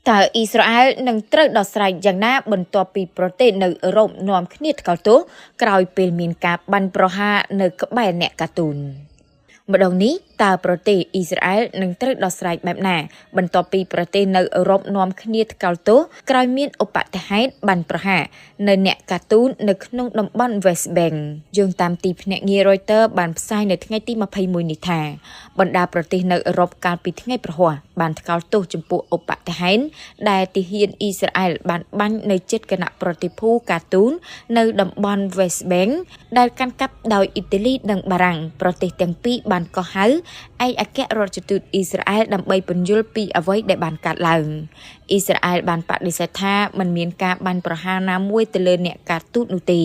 តើអ៊ីស្រាអែលនឹងត្រូវដោះស្រាយយ៉ាងណាបន្ទាប់ពីប្រទេសនៅអឺរ៉ុបនាំគ្នាថ្កោលទោសក្រោយពេលមានការបាញ់ប្រហារនៅក្បែរអ្នកការទូនម្ដងនេះតើប្រទេសអ៊ីស្រាអែលនឹងត្រូវដោះស្រាយបែបណាបន្ទាប់ពីប្រទេសនៅអឺរ៉ុបនាំគ្នាថ្កោលទោសក្រោយមានឧបទ្ទហេតុបាញ់ប្រហារនៅអ្នកការទូននៅក្នុងតំបន់ West Bank យោងតាមទីភ្នាក់ងារ Reuters បានផ្សាយនៅថ្ងៃទី21នេះថាបណ្ដាប្រទេសនៅអឺរ៉ុបកាលពីថ្ងៃប្រហ័សបានថ្កោលទោសចំពោះឧបទ្ទហេតុដែលទាហានអ៊ីស្រាអែលបានបាញ់នៅជិតគណៈប្រតិភូការទូននៅតំបន់ West Bank ដែលកាន់កាប់ដោយអ៊ីតាលីនិងបារាំងប្រទេសទាំងពីរបានកោះហៅឯកអគ្គរដ្ឋទូតអ៊ីស្រាអែលដើម្បីពន្យល់ពីអ្វីដែលបានកើតឡើងអ៊ីស្រាអែលបានបដិសេធថាមិនមានការបាញ់ប្រហារណាមួយទៅលើអ្នកការទូតនោះទេ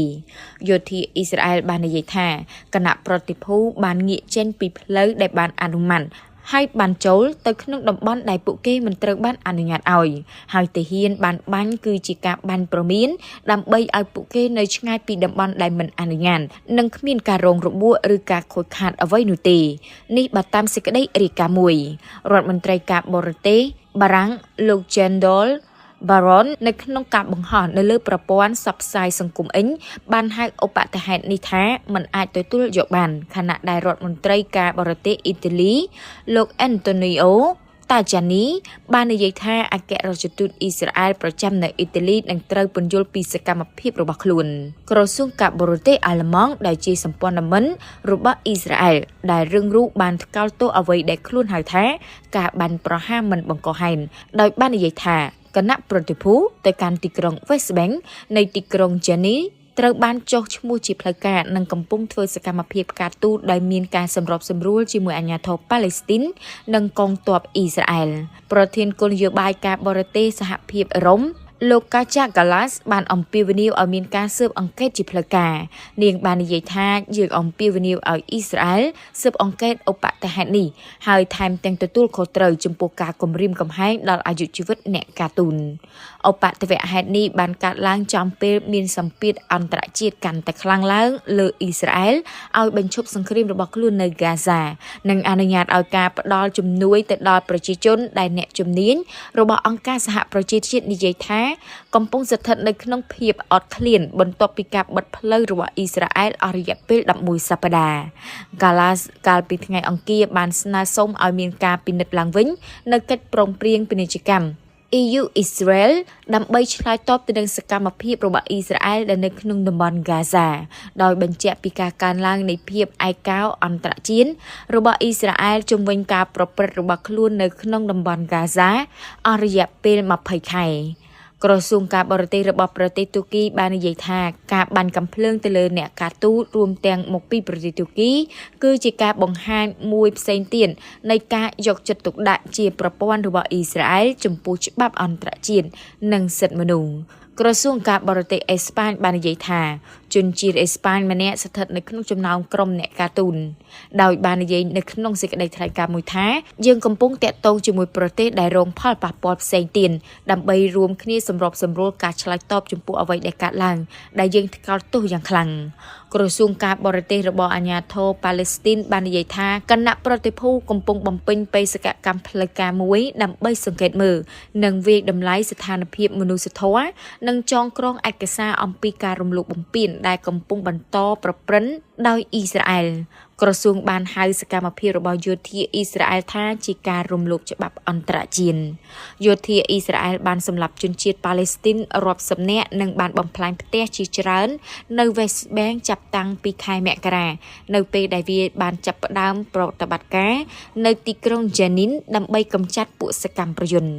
យោធាអ៊ីស្រាអែលបាននិយាយថាគណៈប្រតិភូបានងាកចេញពីផ្លូវដែលបានអនុម័តហើយបានចូលទៅក្នុងតំបន់ដែលពួកគេមិនត្រូវបានអនុញ្ញាតឲ្យហើយទាហានបានបាញ់គឺជាការបាញ់ព្រមានដើម្បីឲ្យពួកគេនៅឆ្ងាយពីតំបន់ដែលមិនអនុញ្ញាតនិងគ្មានការរងរបួសឬការខូចខាតអ្វីនោះទេនេះបើតាមសេចក្តីរាយការណ៍មួយរដ្ឋមន្ត្រីការបរទេសបារាំងលោក Jendol Baron នៅក្នុងការបង្ហោះនៅលើប្រព័ន្ធផ្សព្វផ្សាយសង្គមអ៊ិញបានហៅឧបទ្ទហេតុនេះថាមិនអាចទទួលយកបានខណៈដែលរដ្ឋមន្ត្រីការបរទេសអ៊ីតាលីលោក Antonio Tajani បាននិយាយថាអគ្គរដ្ឋទូតអ៊ីស្រាអែលប្រចាំនៅអ៊ីតាលីនឹងត្រូវពន្យល់ពីសកម្មភាពរបស់ខ្លួនក្រសួងការបរទេសអាល្លឺម៉ង់ដែលជាសម្ព័ន្ធមិត្តរបស់អ៊ីស្រាអែលដែលរឹងរូសបានថ្កោលទោសអ្វីដែលខ្លួនហៅថាការបាញ់ប្រហារមិនបង្កហេតុដោយបាននិយាយថាគណៈប្រតិភូទៅកាន់ទីក្រុង West Bank នៃទីក្រុង Jani ត្រូវបានចុះឈ្មោះជាផ្លូវការនិងកំពុងធ្វើសកម្មភាពការទូតដោយមានការសម្របសម្រួលជាមួយអាជ្ញាធរប៉ាឡេស្ទីននិងកងទ័ពអ៊ីស្រាអែលប្រធានគោលនយោបាយការបរទេសសហភាពអឺរ៉ុបលោក Kaja Kallas បានអំពាវនាវឲ្យមានការស៊ើបអង្កេតជាផ្លូវការនាងបាននិយាយថាយើងអំពាវនាវឲ្យអ៊ីស្រាអែលស៊ើបអង្កេតឧបទ្ទហេតុនេះហើយថែមទាំងទទួលខុសត្រូវចំពោះការគំរាមកំហែងដល់អាយុជីវិតអ្នកការទូនឧបទ្ទហេតុនេះបានកើតឡើងចំពេលមានសម្ពាធអន្តរជាតិកាន់តែខ្លាំងឡើងលើអ៊ីស្រាអែលឲ្យបញ្ឈប់សង្គ្រាមរបស់ខ្លួននៅហ្គាហ្សានិងអនុញ្ញាតឲ្យការផ្ដល់ជំនួយទៅដល់ប្រជាជនដែលអ្នកជំនាញរបស់អង្គការសហប្រជាជាតិនិយាយថាកំពុងស្ថិតនៅក្នុងភាពអត់ឃ្លានបន្ទាប់ពីការបិទផ្លូវរបស់អ៊ីស្រាអែលអស់រយៈពេល11សប្តាហ៍ Gallas កាលពីថ្ងៃអង្គារបានស្នើសុំឲ្យមានការពិនិត្យឡើងវិញនៅកិច្ចព្រមព្រៀងពាណិជ្ជកម្ម EU Israel ដើម្បីឆ្លើយតបទៅនឹងសកម្មភាពរបស់អ៊ីស្រាអែលដែលនៅក្នុងតំបន់ហ្គាហ្សាដោយបញ្ជាក់ពីការកើនឡើងនៃភាពឯកោអន្តរជាតិរបស់អ៊ីស្រាអែលជំវិញការប្រព្រឹត្តរបស់ខ្លួននៅក្នុងតំបន់ហ្គាហ្សាអស់រយៈពេល20ខែក្រសួងការបរទេសរបស់ប្រទេសទូគីបាននិយាយថាការបាញ់កាំភ្លើងទៅលើអ្នកការទូតរួមទាំងមកពីប្រទេសទូគីគឺជាការបង្ហាញមួយផ្សេងទៀតនៃការយកចិត្តទុកដាក់ជាប្រព័ន្ធរបស់អ៊ីស្រាអែលចំពោះច្បាប់អន្តរជាតិនិងសិទ្ធិមនុស្សក្រសួងការបរទេសអេស្ប៉ាញបាននិយាយថាជនជាតិអេស្ប៉ាញម្នាក់ស្ថិតនៅក្នុងចំណោមក្រុមអ្នកការទូនដោយបាននិយាយនៅក្នុងសេចក្តីថ្លែងការណ៍មួយថាយើងកំពុងតាក់ទងជាមួយប្រទេសដែលរងផលប៉ះពាល់ផ្សេងទៀតដើម្បីរួមគ្នាសម្របសម្រួលការឆ្លើយតបចំពោះអ្វីដែលកើតឡើងដែលយើងថ្កោលទោសយ៉ាងខ្លាំងក្រសួងការបរទេសរបស់អាជ្ញាធរប៉ាឡេស្ទីនបាននិយាយថាគណៈប្រតិភូកំពុងបំពេញបេសកកម្មផ្លូវការមួយដើម្បីសង្កេតមើលនិងវាយតម្លៃស្ថានភាពមនុស្សធម៌និងចងក្រងឯកសារអំពីការរំលោភបំពានដែលកំពុងបន្តប្រព្រឹត្តដោយអ៊ីស្រាអែលក្រសួងបានហៅសកម្មភាពរបស់យោធាអ៊ីស្រាអែលថាជាការរំលោភច្បាប់អន្តរជាតិយោធាអ៊ីស្រាអែលបានសម្លាប់ជនជាតិប៉ាឡេស្ទីនរាប់សិបនាក់និងបានបំផ្លាញផ្ទះជាច្រើននៅ West Bank ចាប់តាំងពីខែមករានៅពេលដែលវាបានចាប់ផ្ដើមប្រតិបត្តិការនៅទីក្រុង Jenin ដើម្បីកម្ចាត់ពួកសកម្មប្រយុទ្ធ